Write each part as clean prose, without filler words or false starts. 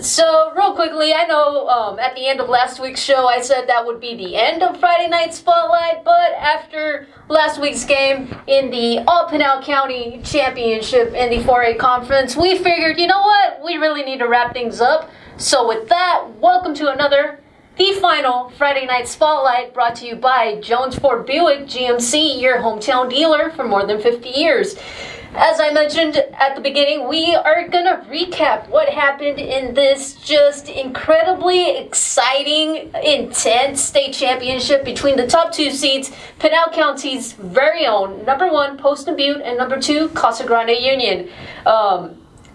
So, real quickly, I know at the end of last week's show I said that would be the end of Friday Night Spotlight, but after last week's game in the All-Pinal County Championship in the 4A Conference, we figured, you know what, we really need to wrap things up. So with that, welcome to the final Friday Night Spotlight, brought to you by Jones Ford Buick GMC, your hometown dealer for more than 50 years. As I mentioned at the beginning, we are going to recap what happened in this just incredibly exciting, intense state championship between the top two seeds, Pinal County's very own number 1, Poston Butte, and number 2, Casa Grande Union.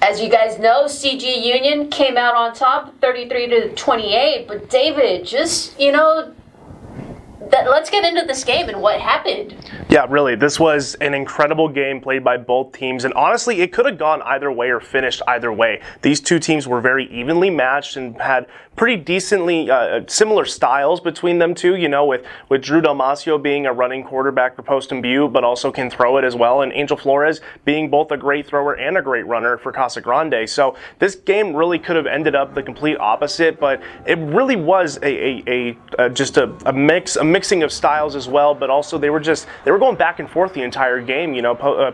As you guys know, CG Union came out on top, 33-28, but David, let's get into this game and what happened. Yeah, really, this was an incredible game played by both teams, and honestly, it could have gone either way or finished either way. These two teams were very evenly matched and had pretty decently similar styles between them two, with Drew Dalmacio being a running quarterback for Poston Butte, but also can throw it as well, and Angel Flores being both a great thrower and a great runner for Casa Grande. So this game really could have ended up the complete opposite, but it really was just a mixing of styles as well, but also they were going back and forth the entire game.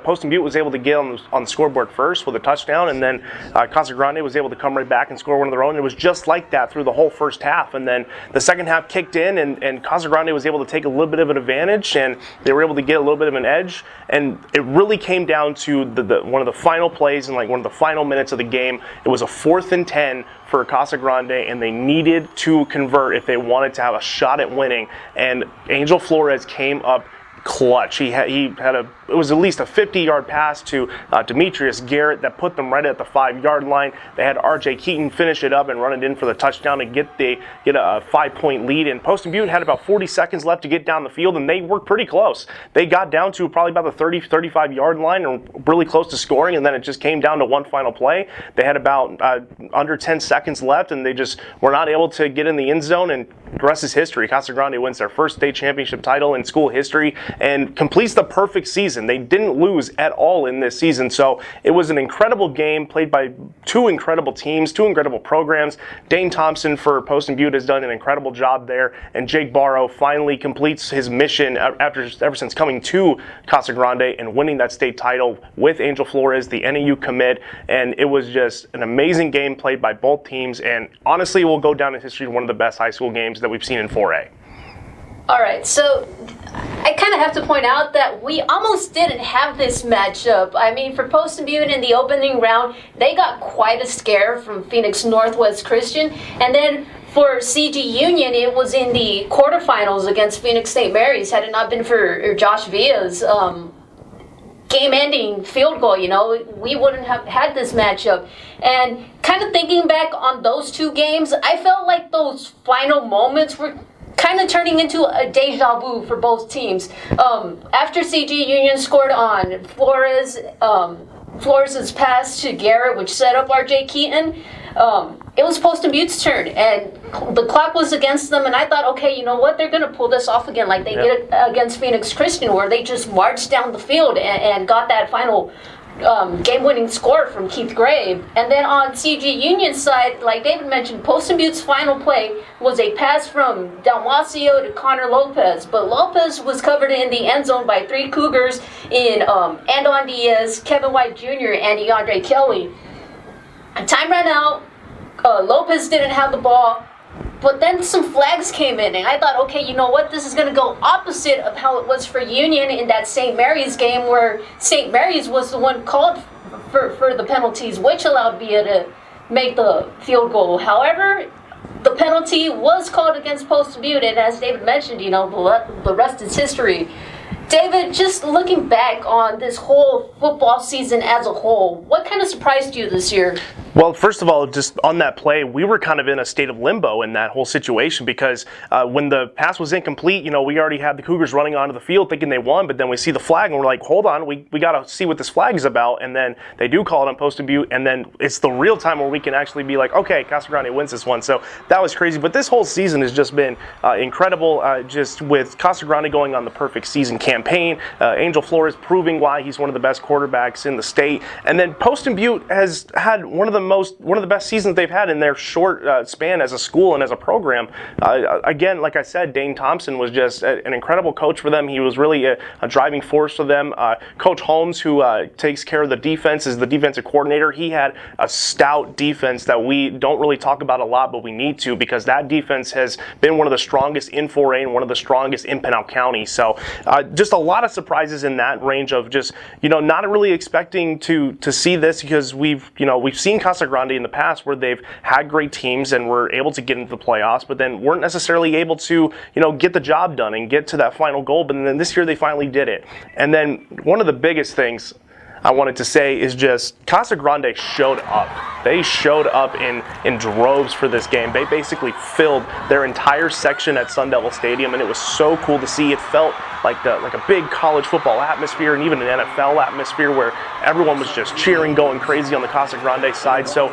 Poston Butte was able to get on the scoreboard first with a touchdown, and then Casa Grande was able to come right back and score one of their own. It was just like that through the whole first half, and then the second half kicked in, and Casa Grande was able to take a little bit of an advantage, and they were able to get a little bit of an edge, and it really came down to one of the final plays and one of the final minutes of the game. It was a 4th and 10 for Casa Grande, and they needed to convert if they wanted to have a shot at winning, and Angel Flores came up clutch. It was at least a 50-yard pass to Demetrius Garrett that put them right at the 5-yard line. They had R.J. Keaton finish it up and run it in for the touchdown to get a 5-point lead. And Poston Butte had about 40 seconds left to get down the field, and they were pretty close. They got down to probably about the 35-yard line and really close to scoring, and then it just came down to one final play. They had about under 10 seconds left, and they just were not able to get in the end zone, and the rest is history. Casa Grande wins their first state championship title in school history and completes the perfect season. They didn't lose at all in this season, so it was an incredible game played by two incredible teams, two incredible programs. Dane Thompson for Poston Butte has done an incredible job there, and Jake Barrow finally completes his mission ever since coming to Casa Grande and winning that state title with Angel Flores, the NAU commit, and it was just an amazing game played by both teams, and honestly, it will go down in history as one of the best high school games that we've seen in 4A. All right, so I kind of have to point out that we almost didn't have this matchup. I mean, for Poston Butte in the opening round, they got quite a scare from Phoenix Northwest Christian. And then for CG Union, it was in the quarterfinals against Phoenix St. Mary's. Had it not been for Josh Villa's game-ending field goal, we wouldn't have had this matchup. And kind of thinking back on those two games, I felt like those final moments were kind of turning into a deja vu for both teams. After CG Union scored on Flores' pass to Garrett, which set up R.J. Keaton, it was Poston Butte's turn, and the clock was against them, and I thought, okay, you know what, they're going to pull this off again like they did against Phoenix Christian, where they just marched down the field and got that final game-winning score from Keith Gray. And then on CG Union's side, like David mentioned, Poston Butte's final play was a pass from Dalmacio to Connor Lopez, but Lopez was covered in the end zone by 3 Cougars in Andon Diaz, Kevin White Jr., and DeAndre Kelly. Time ran out. Lopez didn't have the ball. But then some flags came in, and I thought, okay, you know what? This is going to go opposite of how it was for Union in that St. Mary's game, where St. Mary's was the one called for the penalties, which allowed Villa to make the field goal. However, the penalty was called against Poston Butte, and as David mentioned, the rest is history. David, just looking back on this whole football season as a whole, what kind of surprised you this year? Well, first of all, just on that play, we were kind of in a state of limbo in that whole situation because when the pass was incomplete, we already had the Cougars running onto the field thinking they won, but then we see the flag and we're like, hold on, we got to see what this flag is about, and then they do call it on Poston Butte, and then it's the real time where we can actually be like, okay, Casa Grande wins this one. So that was crazy, but this whole season has just been incredible, just with Casa Grande going on the perfect season campaign, Angel Flores proving why he's one of the best quarterbacks in the state, and then Poston Butte has had one of the one of the best seasons they've had in their short span as a school and as a program. Again, like I said, Dane Thompson was just an incredible coach for them. He was really a driving force for them. Coach Holmes, who takes care of the defense, is the defensive coordinator. He had a stout defense that we don't really talk about a lot, but we need to, because that defense has been one of the strongest in 4A and one of the strongest in Pinal County. So just a lot of surprises in that range of just, not really expecting to see this, because we've seen Casa Grande in the past where they've had great teams and were able to get into the playoffs, but then weren't necessarily able to, get the job done and get to that final goal. But then this year they finally did it. And then one of the biggest things I wanted to say is just Casa Grande showed up. They showed up in droves for this game. They basically filled their entire section at Sun Devil Stadium, and it was so cool to see. It felt like a big college football atmosphere, and even an NFL atmosphere where everyone was just cheering, going crazy on the Casa Grande side. So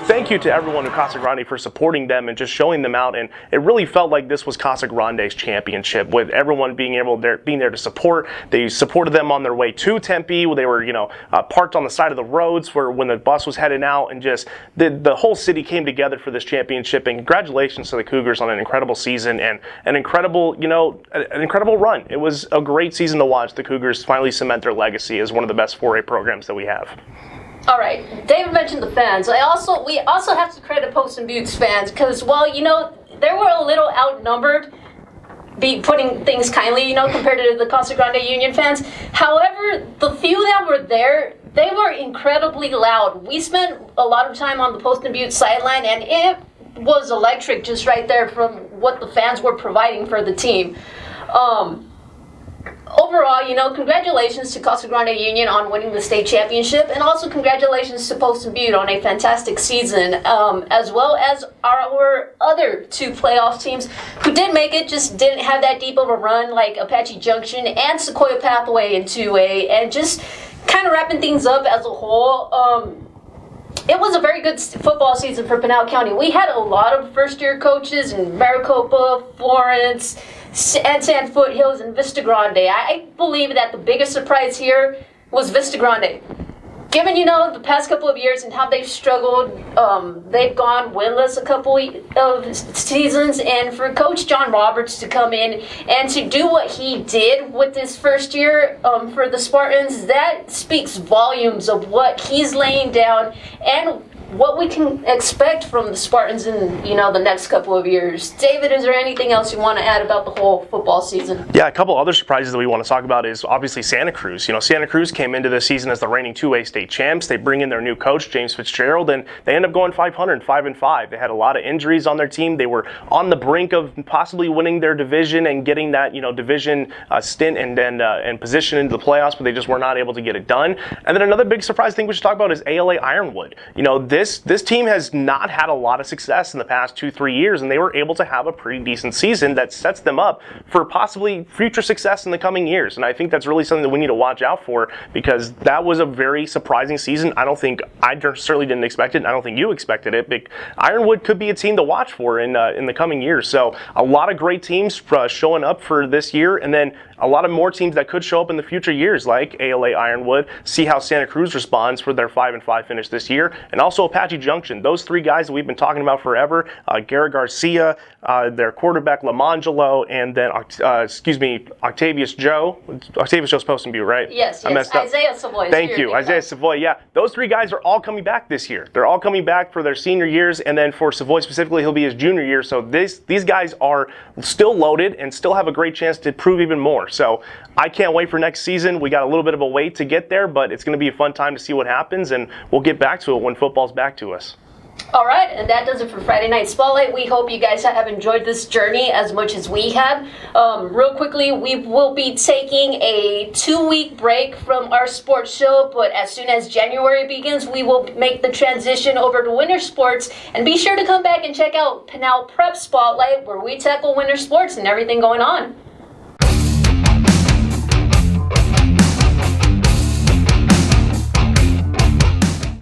thank you to everyone in Casa Grande for supporting them and just showing them out. And it really felt like this was Casa Grande's championship, with everyone being there to support. They supported them on their way to Tempe. They were parked on the side of the roads for when the bus was heading out, and just the whole city came together for this championship. And congratulations to the Cougars on an incredible season and an incredible run. It was a great season to watch the Cougars finally cement their legacy as one of the best 4A programs that we have. All right, David mentioned the fans. We also have to credit Poston Butte's fans, because they were a little outnumbered, putting things kindly, compared to the Casa Grande Union fans. However, the few that were there, they were incredibly loud. We spent a lot of time on the Poston Butte sideline, and it was electric just right there from what the fans were providing for the team. Overall, congratulations to Casa Grande Union on winning the state championship, and also congratulations to Poston Butte on a fantastic season, as well as our other two playoff teams who did make it, just didn't have that deep of a run, like Apache Junction and Sequoia Pathway in 2A, and just kind of wrapping things up as a whole. It was a very good football season for Pinal County. We had a lot of first-year coaches in Maricopa, Florence, and San Foothills, and Vista Grande. I believe that the biggest surprise here was Vista Grande. Given, the past couple of years and how they've struggled, they've gone winless a couple of seasons, and for Coach John Roberts to come in and to do what he did with this first year for the Spartans, that speaks volumes of what he's laying down and what we can expect from the Spartans in, the next couple of years. David, is there anything else you want to add about the whole football season? Yeah, a couple other surprises that we want to talk about is obviously Santa Cruz. Santa Cruz came into this season as the reigning 2A state champs. They bring in their new coach, James Fitzgerald, and they end up going 500-5-5. They had a lot of injuries on their team. They were on the brink of possibly winning their division and getting that, division stint and position into the playoffs, but they just were not able to get it done. And then another big surprise thing we should talk about is ALA Ironwood. This team has not had a lot of success in the past 2-3 years, and they were able to have a pretty decent season that sets them up for possibly future success in the coming years. And I think that's really something that we need to watch out for, because that was a very surprising season. I certainly didn't expect it, and I don't think you expected it. But Ironwood could be a team to watch for in the coming years. So a lot of great teams showing up for this year, and then a lot of more teams that could show up in the future years, like ALA Ironwood. See how Santa Cruz responds for their 5-5 finish this year, and also Apache Junction. Those three guys that we've been talking about forever, Garrett Garcia, their quarterback Lamangelo, and then Octavius Joe. Octavius Joe's Poston Butte, right? Yes. Isaiah Savoy. Thank you, Isaiah Savoy. Yeah, those three guys are all coming back this year. They're all coming back for their senior years, and then for Savoy specifically, he'll be his junior year. So these guys are still loaded and still have a great chance to prove even more. So I can't wait for next season. We got a little bit of a wait to get there, but it's going to be a fun time to see what happens, and we'll get back to it when football's back to us. All right, and that does it for Friday Night Spotlight. We hope you guys have enjoyed this journey as much as we have. Real quickly, we will be taking a 2-week break from our sports show, but as soon as January begins, we will make the transition over to winter sports. And be sure to come back and check out Pinal Prep Spotlight, where we tackle winter sports and everything going on.